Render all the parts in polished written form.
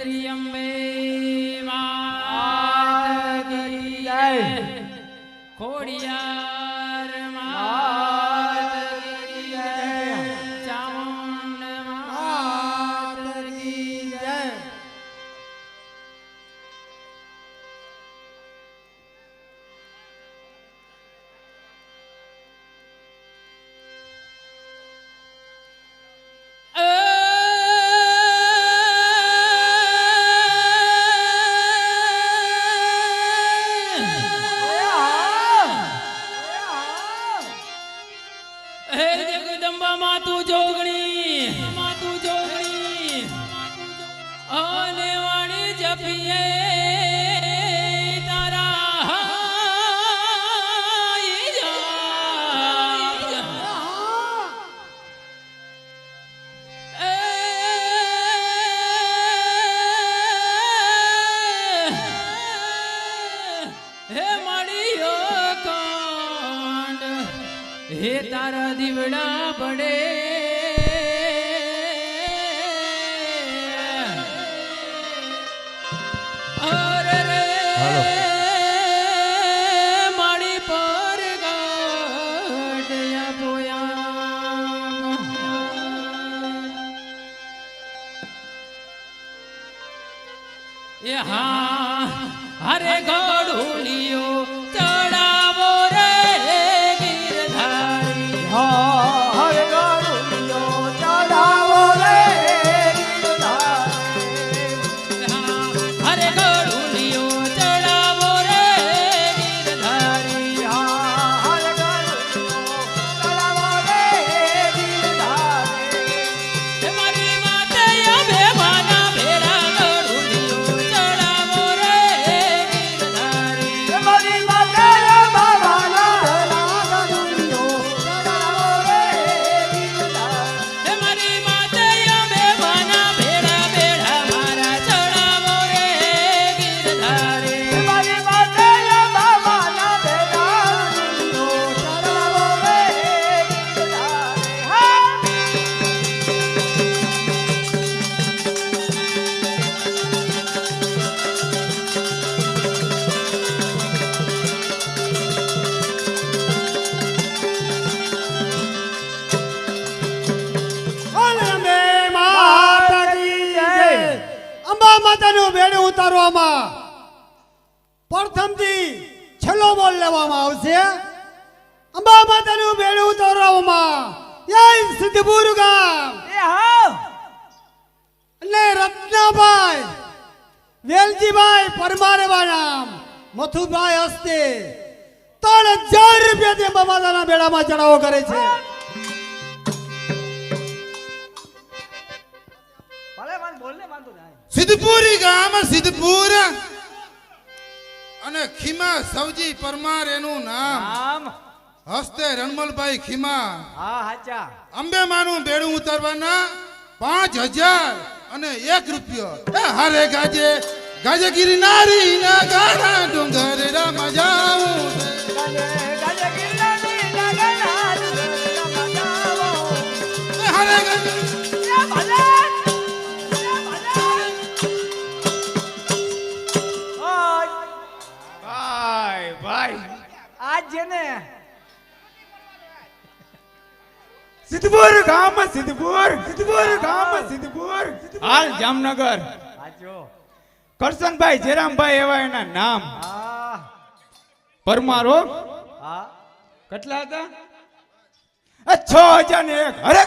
શ્રી અંબે માત કી જય ખોડિયાર માત કી જય ચામુંડ માત કી જય हे तारा दिवड़ा बड़े और रे माड़ी पर गाड़या बोया ये हाँ हरे गौड़ुलियो चढ़ावो रे બેડે ઉતારવામાં પ્રથમથી છેલ્લો બોલ લેવામાં આવશે. અંબા માતાનું બેડે ઉતારવામાં જય સિદ્ધપુર ગામ અને રત્નાભાઈ વેલજીભાઈ પરમારવા નામ મથુભાઈ હસ્તે 3000 રૂપિયાથી અંબા માતાના બેડામાં ચડાવો કરે છે. સિદ્ધપુરી ગામ સિદ્ધપુર અને ખીમા સવજી પરમાર એનું નામ હસ્તે રણમલભાઈ ખીમા. હા હાચા. અંબે માનું બેડું ઉતારવાના 5000 અને 1 રૂપિયો. હારે ગાજે ગાજે ગિરનારી ના ગાના ડુંગર રામા જાઉં ગાજે ગિરનારી ના ગાના ડુંગર રામા જાઉં. હારે ગાજે સિદ્ધપુર ગામ સિદ્ધપુર હાલ જામનગર. કરશનભાઈ જેરામભાઈ એવા એના નામ. પરમારો કેટલા હતા? 6001. અરે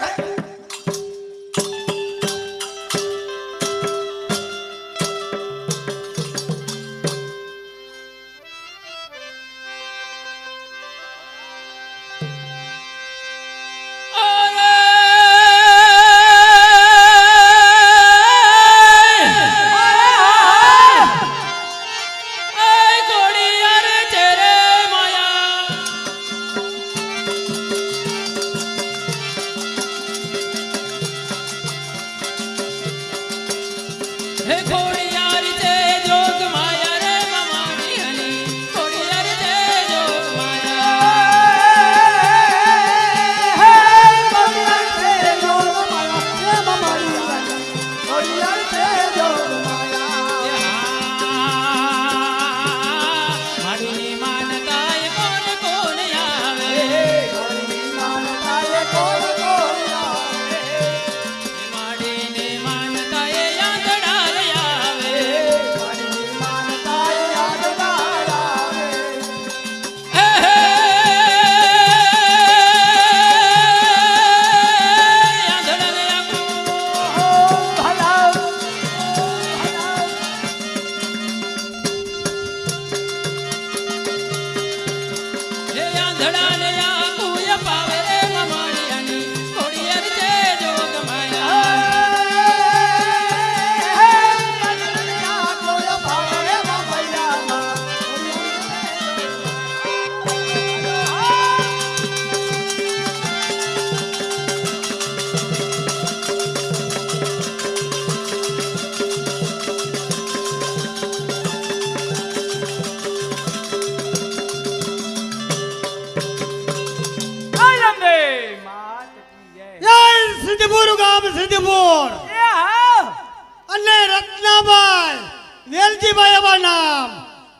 વેલજીભાઈ એવા નામ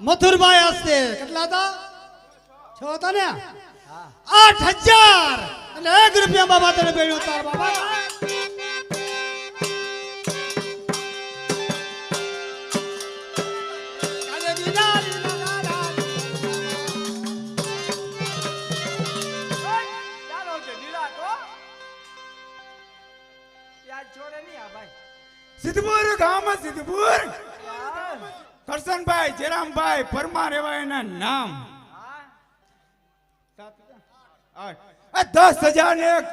મથુરભાઈ હસ્તે કેટલા હતા 6 હતા ને 8000 અને 1 રૂપિયા બાબા તને બેડું તાર બાબા ચાલો છે નીલા તો યાદ છોડે નહીં આ ભાઈ સિદ્ધપુર ગામ સિદ્ધપુર યાર. કરશનભાઈ જેરામભાઈ પરમાર એવા એના નામ હા 10,000 ને એક.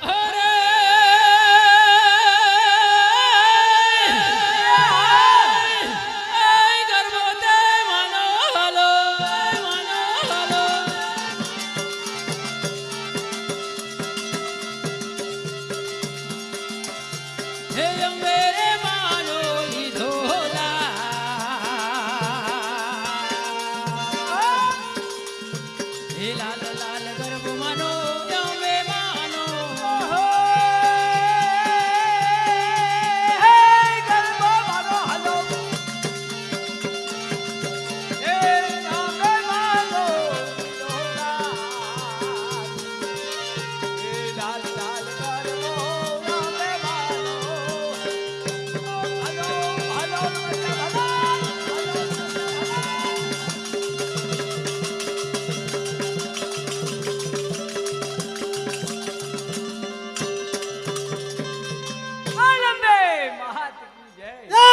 અરે ગરબો તે માનો હાલો હે અંબે રે માનો લીધો હે લાલ લાલ ગરબો માનો અંબે માનો ગરબો મારો હાલો એ અંબે માનો એ લાલ લાલ ગરબો અંબે માનો હાલો હાલો આનંદે મહાત કી જય જય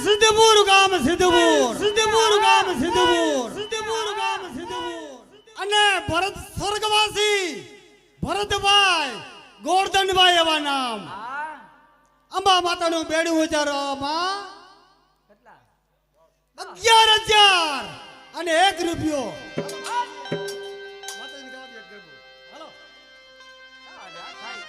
સિદ્ધપુર ગામ સિદ્ધપુર ગામ સિદ્ધપુર અને ભરત સ્વર્ગવાસી ભરતભાઈ ગોરધનભાઈ એવા નામ હા અંબા માતાનું બેડું ઉચારવામાં કેટલા 11,000 અને 1 રૂપિયો માતાજીને ગાવા દે એક ગરબો. હાલો. હા જા ખાઈ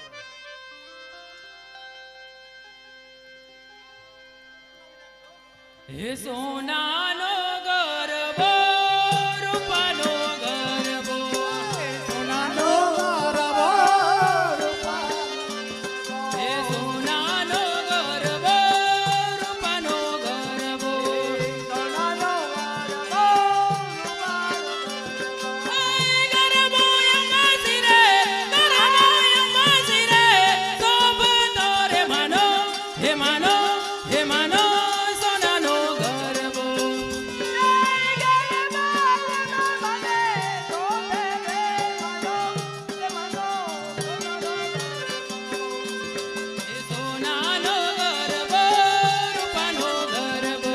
હે સોનાનો ગરબો રૂપાનો ગરબો સોનાનો ગરબો હે સોનાનો ગરબો રૂપાનો ગરબો સોનાનો ગરબો ગરબો યમાસી રે સોબ તોરે માનો હે માનો સોનાનો ગરબો હે સોનાનો ગરબો રૂપાનો ગરબો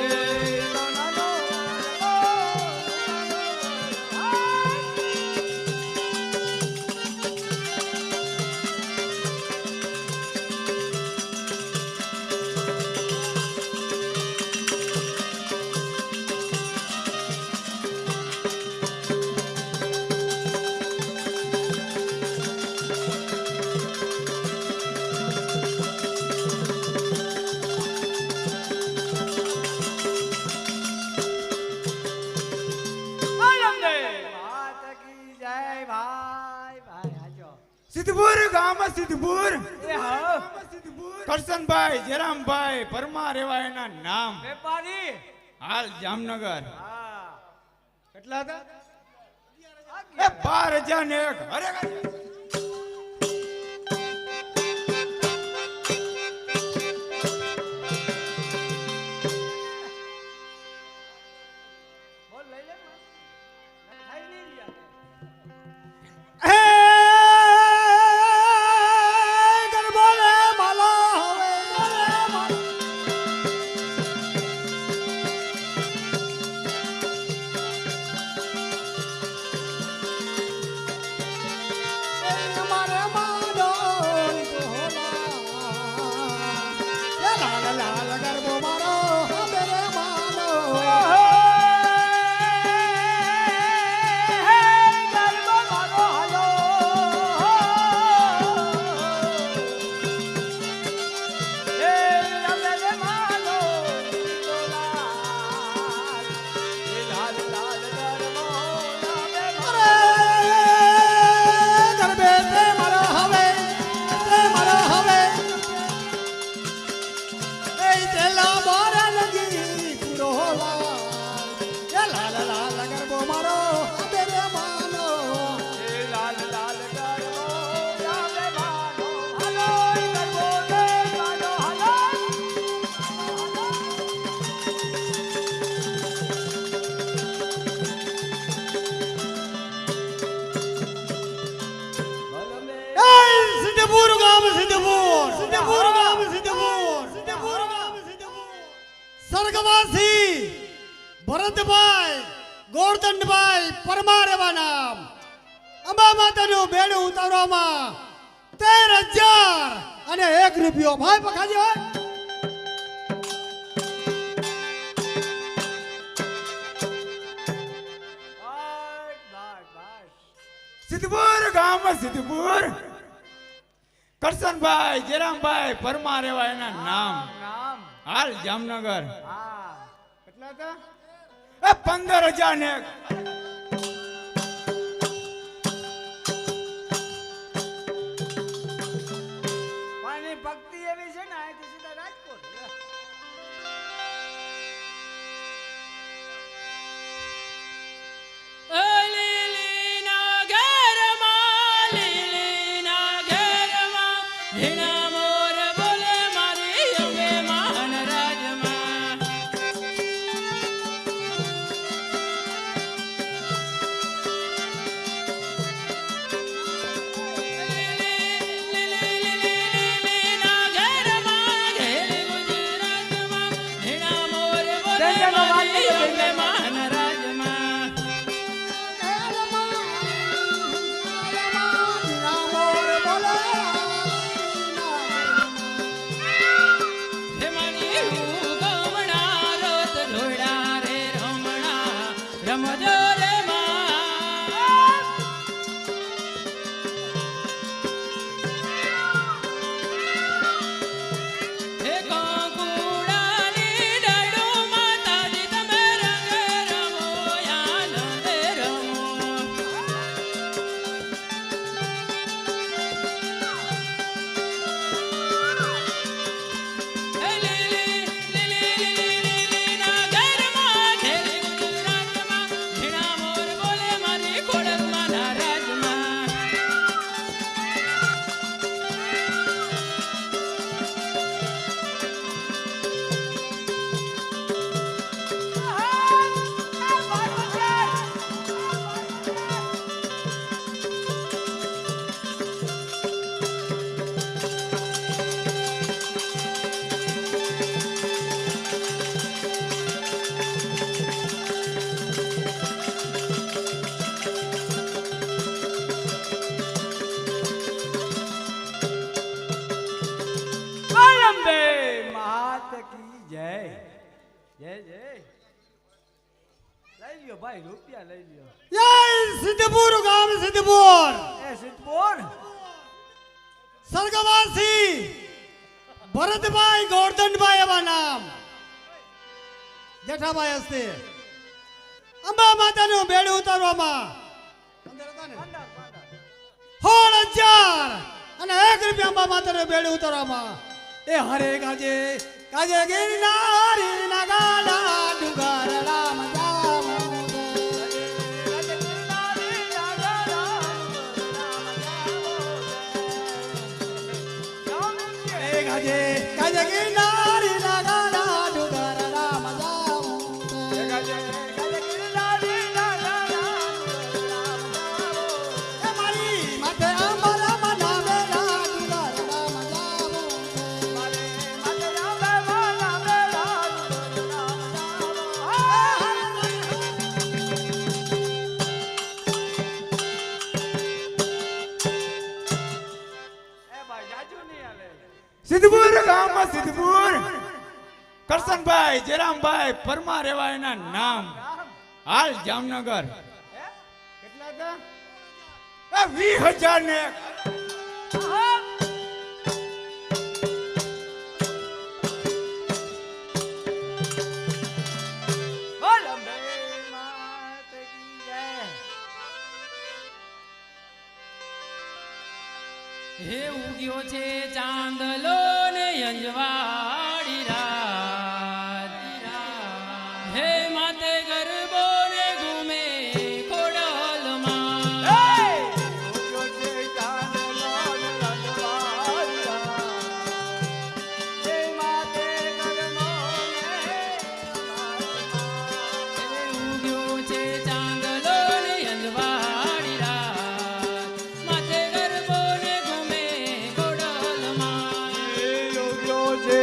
સિદ્ધપુર ગામ સિદ્ધપુર એ હા કરશનભાઈ જેરામભાઈ પરમાર એવા એના નામ વેપારી હાલ જામનગર હા કેટલા હતા એ 12,000 ને એક. અરે બોલ લઈ લે ખાઈ નહીં રહ્યા હે ગરબો રે માલો હવે સ્વર્ગવાસી ભરતભાઈ ગોરધનભાઈ પરમાર એવા નામ અંબા માતાનું બેડું ઉતારવામાં 13,001 રૂપિયો ભાઈ પખાજી હોય સિદ્ધપુર ગામમાં સિદ્ધપુર કરશનભાઈ જેરામભાઈ પરમાર એવા એના નામ હાલ જામનગર કેટલા હતા 15,001 મારી ભક્તિ એવી છે ને અહીંથી સીધા રાજકોટ લીલીના ઘેરમાં લીલીના ઘેરમાં ઝીણા મોર બોલે મારી અંબે માન રાજમાં લીલીના ઘેરમાં ઘેર ગુજરાતમાં ઝીણા મોર બોલે મારી અંબે માન રાજમાં હે મારી ગમણા રોત ઢોળા રે રમણા રમજો રે માં હે કંકુડાની ડાળો માતાજી તમે રંગે રમો આનંદે રમો લીલીના ઘરમાં ઘેર ગુજરાતમાં ઝીણા મોર બોલે મારી ખોડલમાં ના રાજમાં અંબે માત કી જય જય જય લઈ લ્યો ભાઈ રૂપિયા લઈ લ્યો જય સિદ્ધપુર ગામ સિદ્ધપુર એ સિદ્ધપુર સ્વર્ગવાસી ભરતભાઈ ગોરધનભાઈ એવા નામ જેઠાભાઈ હસ્તે અંબા માતાનું બેડું ઉતારવામાં 16,001 રૂપિયા અંબા માતાનું બેડું ઉતારવામાં એ હરે ગાજે ગાજે ગિરનારી ના ગાડા ડુંગર રામ જામ એ ગાજે ગાજે ગિરનારી ના ગાડા ડુંગર રામ જામ એ મારી માથે અંબા માના બેડા ડુંગર રામ જામ સિદ્ધપુર ગામમાં સિદ્ધપુર કરશનભાઈ જેરામભાઈ પરમાર એવા એના નામ હાલ જામનગર કેટલા હતા 20,001 બોલ અંબે માત કી જય હે ઉગ્યો છે ચાંદલો ને અંજવાળી રાત હે માતે ગરબો ને ઘૂમે ખોડલમાં ઉગ્યો છે ચાંદલો ને અંજવાળી રાત માતે ગરબો ને ઘૂમે ખોડલમાં જય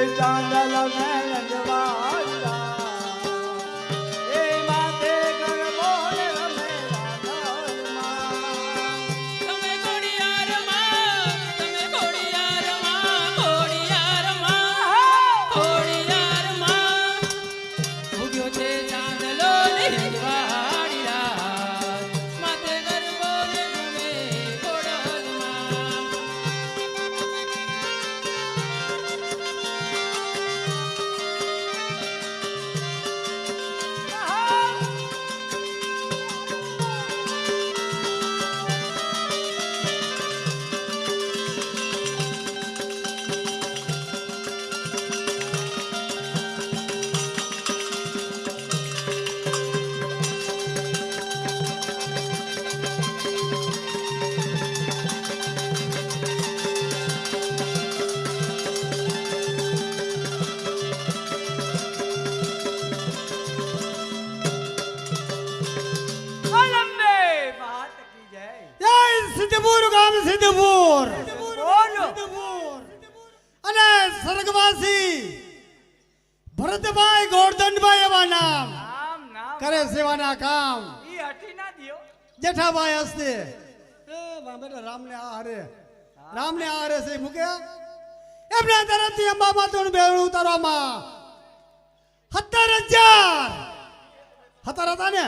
સિદ્ધપુર બોલો. અને સ્વર્ગવાસી ભરતભાઈ ગોરધનભાઈ એવા નામ નામ કરે સેવાના કામ ઈ હટી ના દ્યો. જેઠાભાઈ હસ્તે એ બેટા રામને આ હારે છે મૂક્યા એમના તરફથી અંબા માતાનું બેરણું ઉતારવામાં 17,000 હતા ને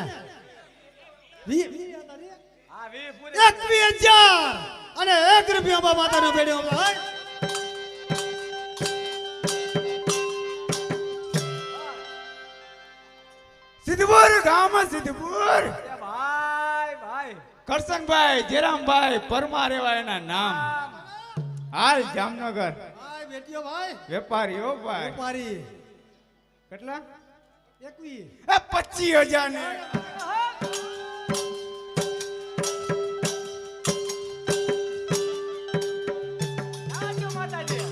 હા વી પૂરે 21,000 અને 1 રૂપિયા અંબા માતાનું બેરણું સિદ્ધપુર ગામ સિદ્ધપુર એ ભાઈ ભાઈ કરશનભાઈ જેરામભાઈ પરમાર એવા એના નામ હાલ જામનગર ભાઈ બેટીઓ ભાઈ વેપારી હો ભાઈ વેપારી કેટલા 21 એ 25,000 ને આજો માતાજી.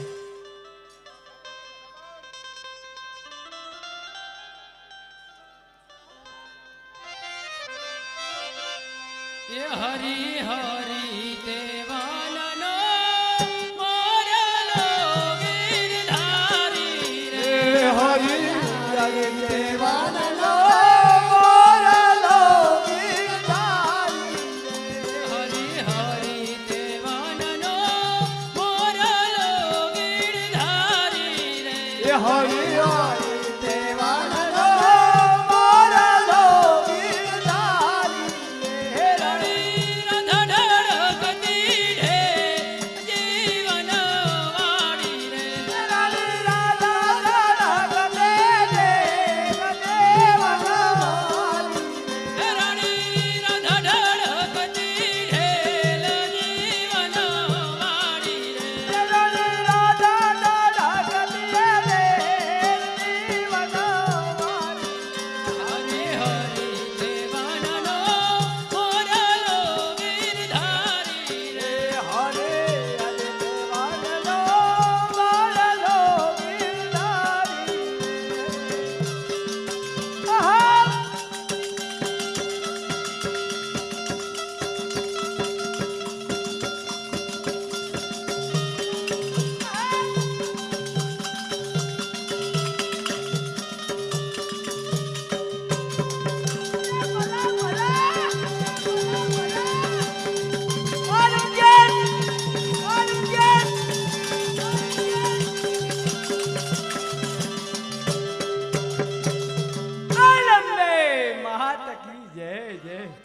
એ હરી હરી દેવાનનો મોરલો ગિરધારી રે હરી દેવાનનો મોરલો ગિરધારી હરી હરી દેવાનનો મોરલો ગિરધારી રે રે. હરી હરી દેવાનનો મોરલો ગિરધારી રે. રણી રધડકતી રે જીવન વાડી રે રાણી રાધા રાધા ગદે ગદે વનવારી રે. રણી રધડકતી ઢેલ જીવન વાડી રે રાણી રાધા રાધા ગદે ગદે વનવારી હરે હરે દેવાનનો મોરલો ગિરધારી રે રે. હરે હરે દેવાનનો મોરલો ગિરધારી રે. આહા.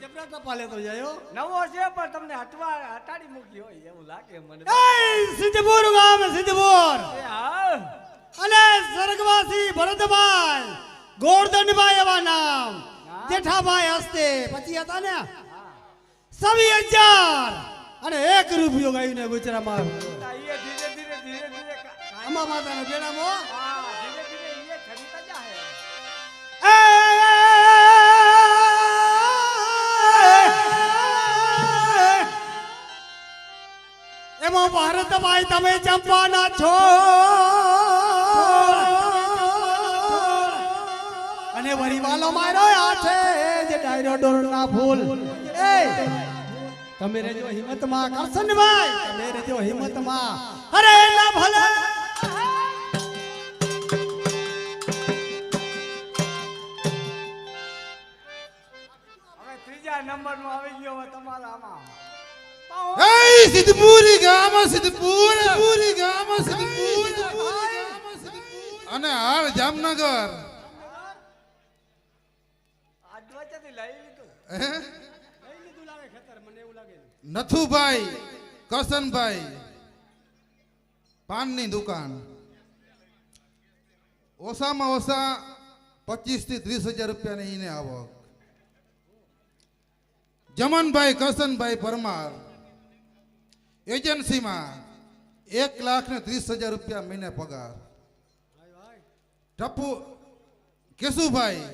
જબરા ટપા લેતો જાયો નવો છે પણ તમને હટાડી મૂકી હોય એવું લાગે મને. એ સિદ્ધપુર ગામ સિદ્ધપુર એ હા. અને સ્વર્ગવાસી ભરતભાઈ ગોરધનભાઈ એવા નામ જેઠાભાઈ હસ્તે પછી હતા ને 27,000 અને 1 રૂપિયો ગાયું ને ગુજરાતમાં ઈ ધીરે ધીરે ધીરે ધીરે અંબા માતાનો બેડામાં હા ધીરે ધીરે ઈ ખરીદતા જાહે. એમાં ભારતભાઈ તમે ચંપાના છો અને વરીવાલો માર્યો આ છે જે ડાયરો ડોરના ફૂલ એ તમે રહેજો હિંમતમાં કરશનભાઈ તમે રહેજો હિંમતમાં અરે ના ભલે હવે ત્રીજા નંબરનો આવી ગયો હવે તમારા આમાં. એ સિદ્ધપુરી ગામ સિદ્ધપુરી ગામ સિદ્ધપુર અને હાલ જામનગર આજ વચ્ચેથી લઈ લીધું. હે? લઈ લીધું લાગે ખેતર મને એવું લાગે નથુભાઈ કરશનભાઈ પાનની દુકાન ઓછામાં ઓછા 25 થી 30,000 રૂપિયાની એને આવક. જમનભાઈ કરશનભાઈ પરમાર એજન્સીમાં 1,30,000 રૂપિયા મહિને પગાર. ટપુ કેશુભાઈ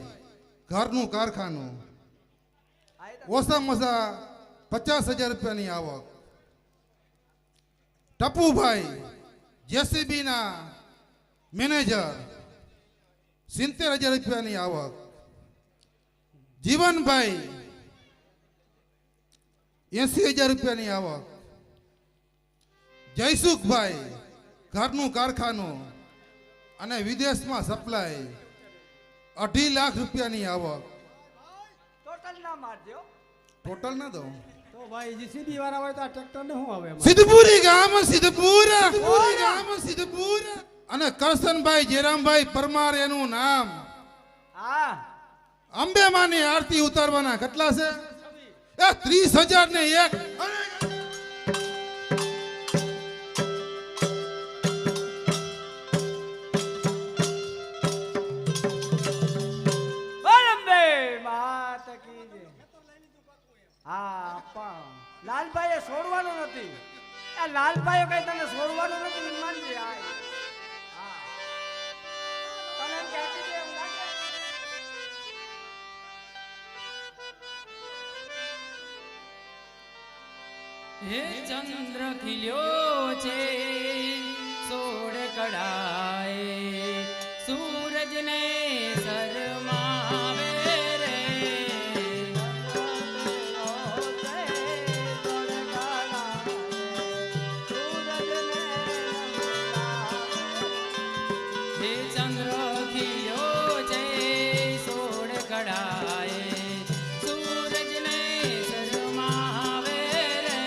ઘરનું કારખાનું ઓછામાં ઓછા 50,000 રૂપિયાની આવક. ટપુભાઈ જેસીબીના મેનેજર 70,000 રૂપિયાની આવક. જીવનભાઈ 80,000 રૂપિયાની આવક. જયસુખભાઈ ઘરનું કારખાનું અને વિદેશમાં સપ્લાય 2.5 લાખ રૂપિયાની આવક. ટોટલ ના મારજો. ટોટલ ના દો. તો ભાઈ જીસીબી વાળા હોય તો આ ટ્રેક્ટર ને શું આવે એમાં? સિદ્ધપુરી ગામ સિદ્ધપુર અને કરશનભાઈ જેરામભાઈ પરમાર એનું નામ. હા અંબેમાની આરતી ઉતારવાના કેટલા છે? એ 30,001. બોલંબે માત કી જય. હા પણ લાલભાઈએ છોડવાનું નથી. આ લાલભાઈએ કઈ તને છોડવાનું નથી ઈ માનજે. હા તને એમ કે આપી દે એમ લાગે? હે ચંદ્ર ખીલ્યો છે સોળ કડાએ સૂરજને શરમાવે રે હે ચંદ્ર ખીલ્યો છે સોળ કડાએ સૂરજને શરમાવે રે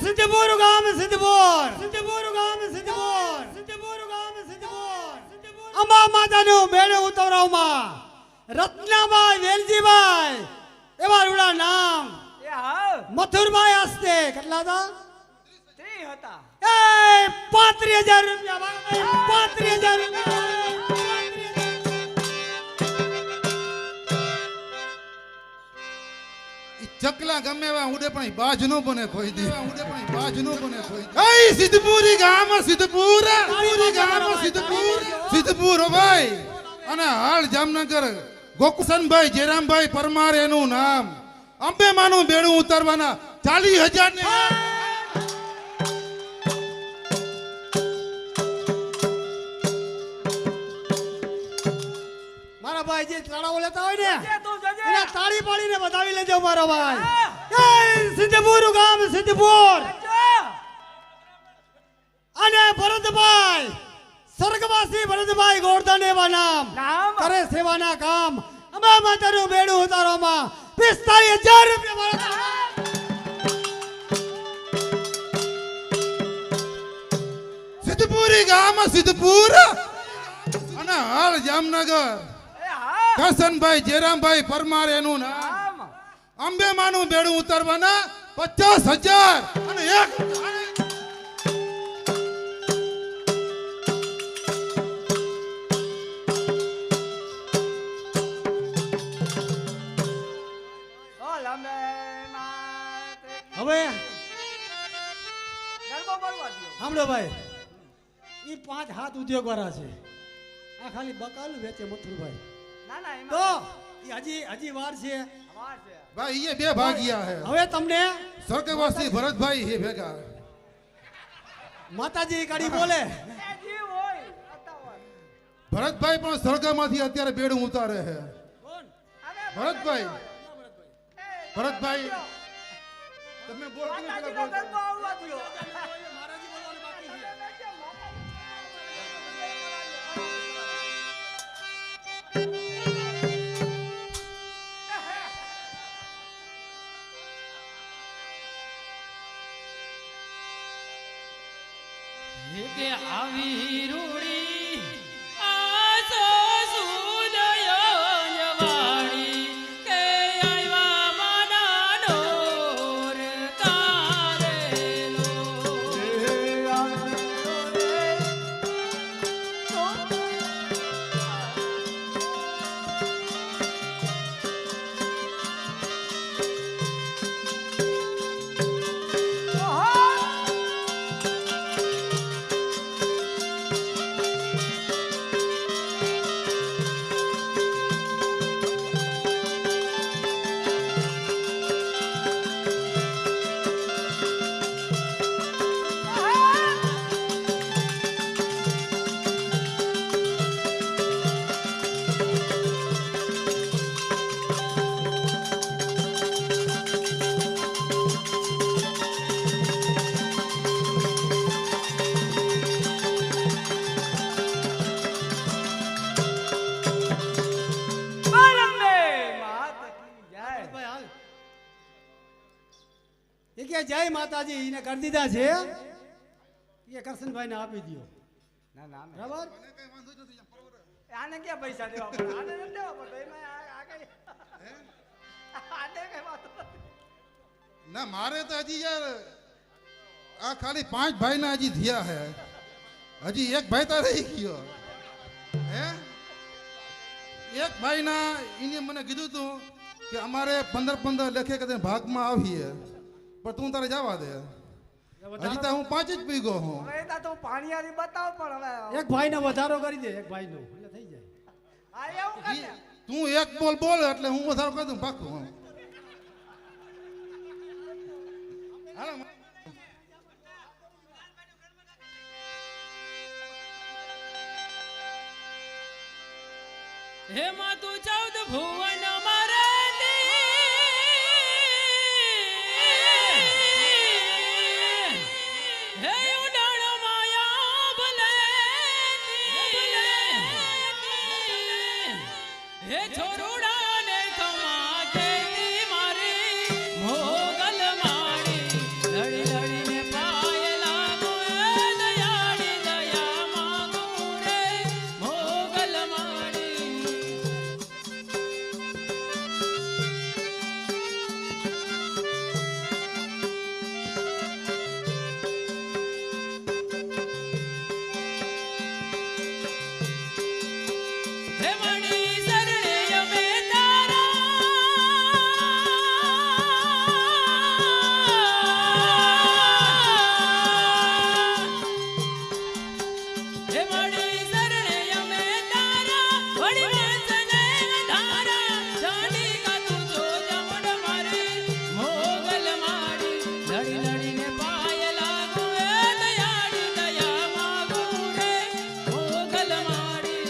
સિદ્ધપુર ગામ સિદ્ધપુર સિદ્ધપુર ગામ સિદ્ધપુર સિદ્ધપુર ગામ સિદ્ધપુર અંબા માતાનું મેળું ઉતરવામાં રત્નાભાઈ વેલજીભાઈ એવા રૂડા નામ એ હા મથુરભાઈ હસ્તે કેટલા હતા? 3 હતા. એ 35,000 રૂપિયા 35,000 રૂપિયા. ચકલા ગમે એવા ઉડે પણ ઈ બાજ નો બને કોઈ દી. એ સિદ્ધપુરી ગામ સિદ્ધપુર સિદ્ધપુર હો ભાઈ. અને હાલ જામનગર ગોકુસનભાઈ જેરામભાઈ પરમાર એનું નામ. અંબેમાનું બેડું ઉતારવાના 40,000 ને મારા ભાઈ જે તળાવો લેતા હોય ને જજે તું જજે. એને તાળી પાડીને બતાવી લેજો મારો ભાઈ. એ સિદ્ધપુર ગામ સિદ્ધપુર જજો. અને ભરતભાઈ સ્વર્ગવાસી ભરતભાઈ ગોરધન એવા નામ નામ? કરે સેવાના કામ અંબા માતાનું બેડું ઉતારવામાં 45,000 રૂપિયા મારા સિદ્ધપુરી ગામ સિદ્ધપુર અને હાલ જામનગર એ હા કરશનભાઈ જેરામભાઈ પરમાર એનું નામ. નામ. અંબેમાનું બેડું ઉતારવાના 50,000 અને એક બોલંબે માત કી. હવે ગરબો બોલવા દ્યો. સાંભળો ભાઈ ઈ 5-7 ઉદ્યોગ વાળા છે આ ખાલી બકાલ વેચે મથુરભાઈ ના ના એમાં તો ઈ હજી વાર છે વાર છે. ભાઈ એ બે ભાગિયા હે. હવે તમને સ્વર્ગવાસી ભરતભાઈ એ ભેગા. માતાજી કાઢી બોલે એ જીવ હોય અતાવર. ભરતભાઈ પણ સ્વર્ગમાંથી અત્યારે બેડું ઉતારે છે. અરે ભરતભાઈ એ ભરતભાઈ તમે બોલ માતાજીનો ગરબો આવવા દ્યો. હે કે આવી રૂડી આસો સુદયો જવાડી કે આવ્યા માના ડોર કારેલો બાલંબે માત કી જય. ભાઈ હાલ એ કે જય માતાજી એને કરી દીધા છે એ કરશનભાઈ ને આપી દો ના ના ના. બરાબર આને ક્યાં પૈસા દેવા પડે? આને નથી દેવા પડે. એમાં આ કઈ આને કઈ વાતો નથી. ના મારે તો હજી યાર આ ખાલી 5 ભાઈના હજી થયા હે, હજી એક ભાઈ તો રહી ગયો હે. એક ભાઈના એને મને કીધું તું કે અમારે 15 લેખે કદે ભાગમાં આવીએ, પણ તું તારે જવા દે. હજી તો હું 5 જ પી ગયો હું. હવે તો તું પાણીયારી બતાવ પણ હવે એક ભાઈ ને વધારો કરી દે એક ભાઈ નો એટલે થઈ જાય. આ એવું કરે. તું એક બોલ એટલે હું વધારો કરી દઉં પાકું. હાલો હે માં તું 14 ભુવન મારે હે ઉડાણ માયા ભલે હે છોરુડા ને ખમા કેતી મારી મોગલ માડી લડી લડીને પાય લાગો દયાળી દયા માંગુ રે મોગલ માડી હે મણી શરણે અમે તારા હે મણી શરણે અમે તારા વળી વંશને ધારા જાણી કા તું જો જમડ મારી મોગલ માડી લડી લડીને પાય લાગો એ દયાળી દયા માંગુ રે મોગલ માડી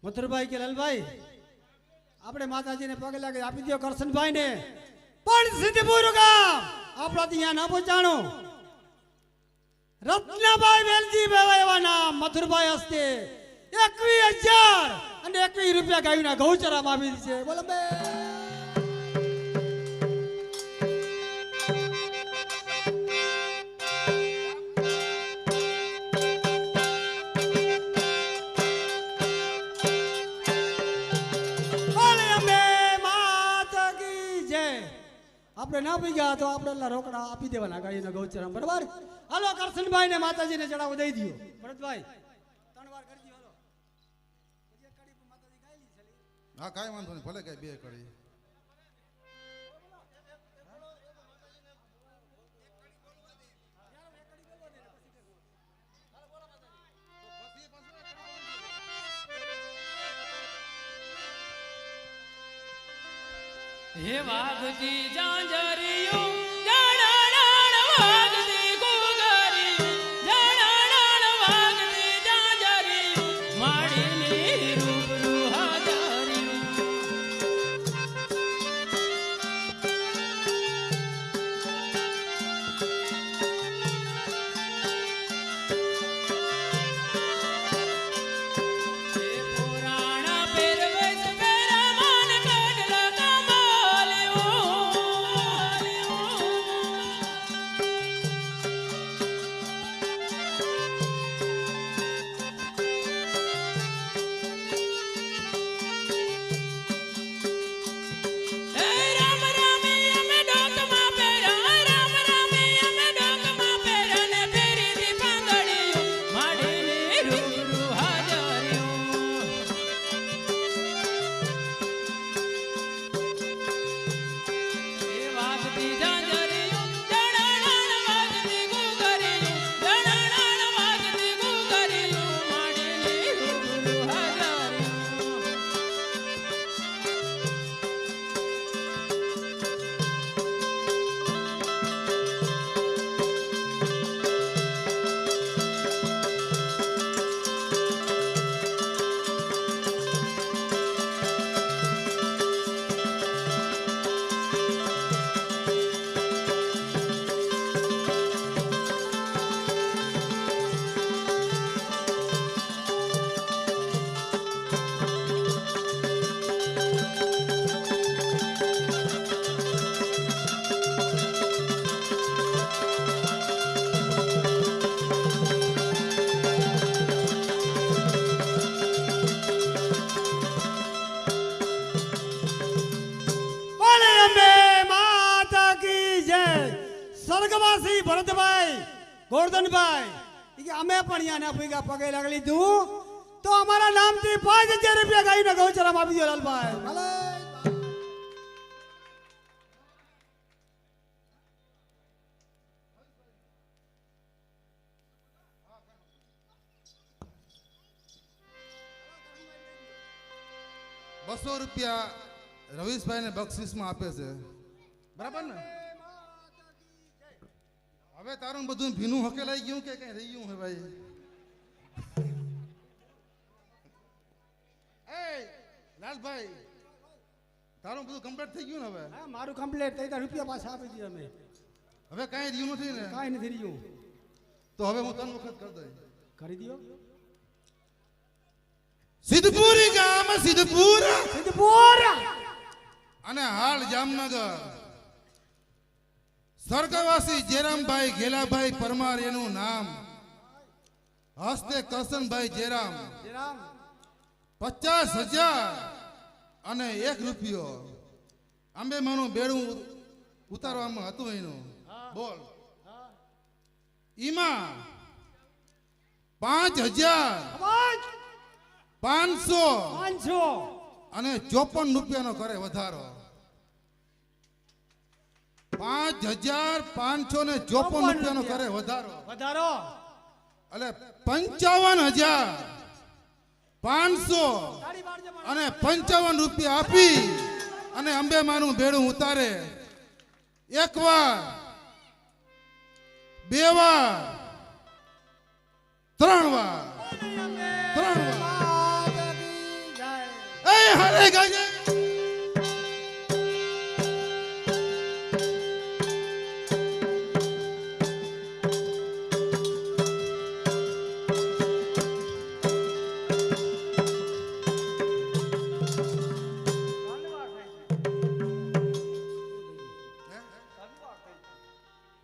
મથુરભાઈ કે લાલભાઈ આપણે માતાજીને પગે લાગે આપી દો કરશનભાઈ ને, પણ સિદ્ધપુર ગામ આપણાથી અહીંયા ના પહોંચાણો. રત્નાભાઈ વેલજી ભાઈ એવા નામ મથુરભાઈ હસ્તે 21,000 અને 21 રૂપિયા ગાયના ગૌચરામાં આપી દીધી છે. બોલો બે આપણે ના પી ગયા તો આપણે એટલા રોકડા આપી દેવાના ગાડીના ગૌચરામાં. બરાબર હાલો કરશનભાઈ ને માતાજીને ચડાવો દઈ દો. ભરતભાઈ 3 વાર કરી દો. હાલો પછી એક કડી માતાજી ગાઈ લી છે. હા કાંઈ વાંધો નહીં, ભલે કાંઈ 2 કરી. હે વાગતી ઝાંઝરિયું જણાણાણ વાગતી ઘૂઘરિયું જણાણાણ વાગતી ઝાંઝરિયું માડીની રૂબરૂ હાજરિયું હે પુરાણા પહેરવેશ પહેરા માન કાઢલા કમાલ્યું હે રામ રામી અમે ડોકમાં પહેરા રામ રામી અમે ડોકમાં પહેરા ને ફેરીથી પાંદડિયું માડીની રૂબરૂ હાજરિયું એ વાગતી ઝાંઝરિયું જણાણાણ વાગતી ઘૂઘરિયું જણાણાણ વાગતી ઘૂઘરિયું માડીની રૂબરૂ હાજરિયું બોલે અંબે માતા કી જય સ્વર્ગવાસી ભરતભાઈ ગોરધનભાઈ ઈ કે અમે પણ અહીંયા ના ભૂગા પગે લાગી લીધું તો અમારા નામથી 5000 રૂપિયા ગાયના ગૌચરામાં આપી દો લાલભાઈ ભલે. ₹200 રવીશભાઈને બક્ષિસમાં આપે છે બરાબર ને હવે તારું બધું ભીનું હકેલાઈ ગયું કે કઈ રહી ગયું હે ભાઈ એ લાલભાઈ તારું બધું કમ્પ્લીટ થઈ ગયું ને હવે હા મારું કમ્પ્લીટ થઈ ગયા રૂપિયા પાછા આપી દીધા અમે હવે કાંઈ રહ્યું નથી ને કાંઈ નથી રહ્યું તો હવે હું 3 વખત કરી દઈ કરી દો સિદ્ધપુરી ગામ સિદ્ધપુર સિદ્ધપુર અને હાલ જામનગર સ્વર્ગવાસી જેરામભાઈ ઘેલાભાઈ પરમાર એનું નામ હસ્તે કરશનભાઈ જેરામ જયરામ 50,000 અને ₹1 અંબેમાનું બેડું ઉતારવામાં હતું એનું બોલ ઈમાં 5,500 500 અને ₹54 કરે વધારો 5,554 કરે વધારો વધારો એટલે 55,500 અને 55 રૂપિયા આપી અને અંબેમાનું બેડું ઉતારે એક વાર બે વાર ત્રણ વાર એ હરે ગાજે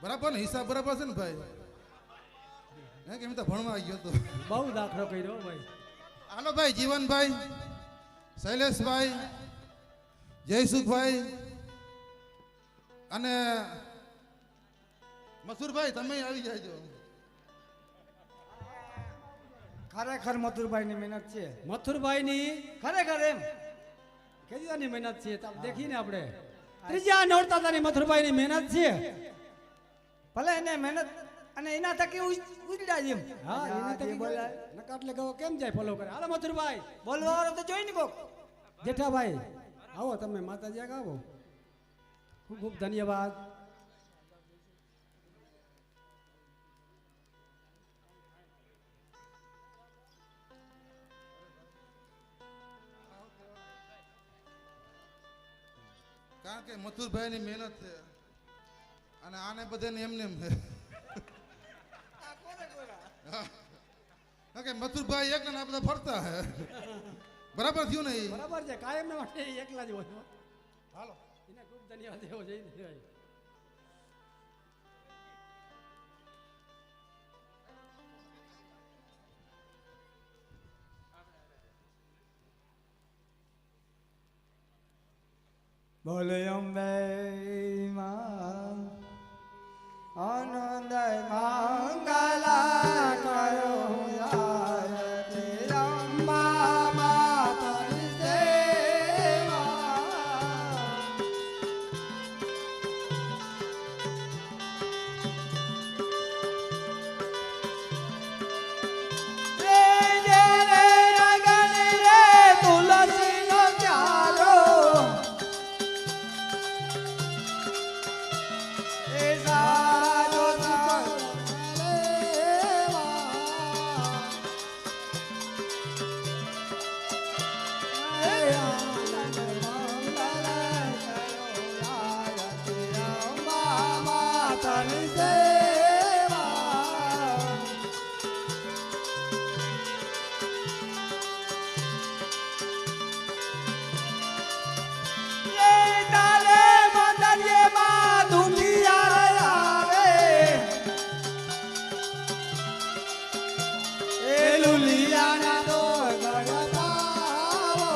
બરાબર ને હિસાબ બરાબર છે ને ભાઈ હે કેમ તો ભણવા આવી ગયો તો બહુ દાખલો કર્યો ભાઈ હાલો ભાઈ જીવનભાઈ શૈલેષભાઈ જયસુખભાઈ અને મસુરભાઈ તમે આવી જાયજો ખરેખર મથુરભાઈ ની મહેનત છે મથુરભાઈ ની ખરેખર એમ કેદીની મહેનત છે તો દેખીને આપણે ત્રીજા નોરતાની મથુરભાઈ ની મહેનત છે ભલે એને મહેનત અને એના થકી ઉજડા જેમ હા એને તો બોલાય નકા એટલે કહો કેમ જાય ફોલો કરે હાલો મથુરભાઈ બોલવા વાળો તો જોઈ ને કોક જેઠાભાઈ આવો તમે માતાજી આગળ આવો ખૂબ ખૂબ ધન્યવાદ. કારણ કે મથુરભાઈની મહેનત છે અને આને બધાને એમને એમ છે. કારણ કે મથુરભાઈ એક ને આ બધા ફરતા હે. બરાબર થયું ને એ? બરાબર છે, કાયમ માટે એકલા જ હોય. હાલો એને ખૂબ ધન્યવાદ એવો જઈ ભાઈ. બોલે અંબે માં આનંદ મંગલા કરો આરતી અંબા માતાની સેવા. રે રે રે રગન રે તુલસીનો પ્યારો એ સારા માતાની સેવા. રે તારે મંદિરમાં દુખિયા આવે એ લુલિયાના તો ગળતાવો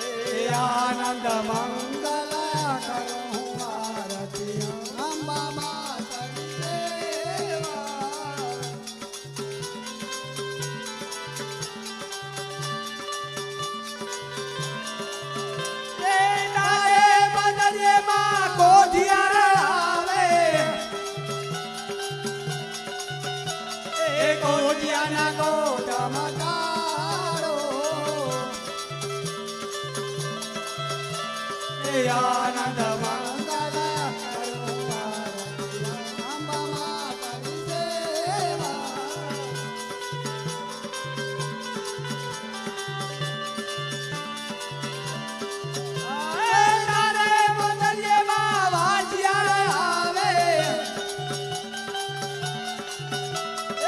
એ આનંદ મંગલા કરું આરતી અંબા માતાની સેવા. રે તારે મંદિરમાં કોઠિયાર આવે એ કોઠિયાના કોઠામાં કાળો એ આનંદ મંગલા કરું આરતી અંબા માતાની સેવા. તારે મંદિરમાં વાજિયાર આવે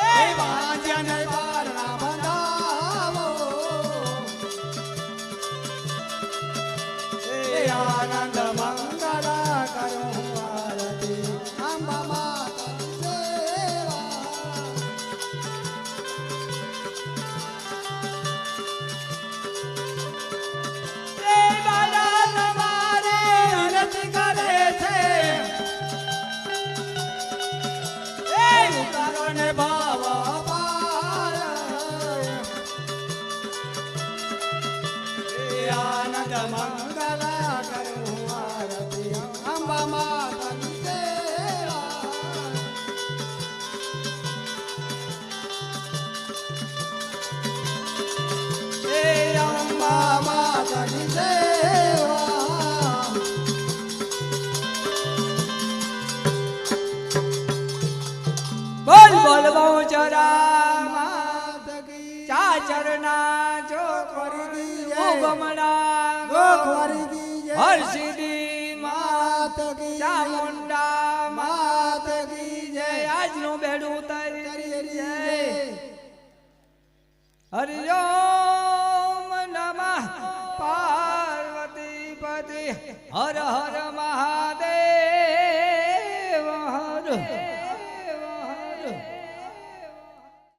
એ વાજિયાને બારણા બંધાવો એ આનંદ મંગલા કરું આરતી અંબા માતાની સેવા. એ બાળા તમારે આરતી કરે છે એ ઉતારો ને ભાવ અપાર. એ આનંદ મંગલા કરું આરતી અંબા માતાની સેવા. એ અંબા માતાની સેવા. બોલ બોલ બહુ ચરા ચાચરના જો ગમડા હર્ષિદી માત ચામુંડા માત કી જય. આજનું બેડું તારી જય. હરિઓમ નમઃ પાર્વતી પતિ હર હર મહાદેવ.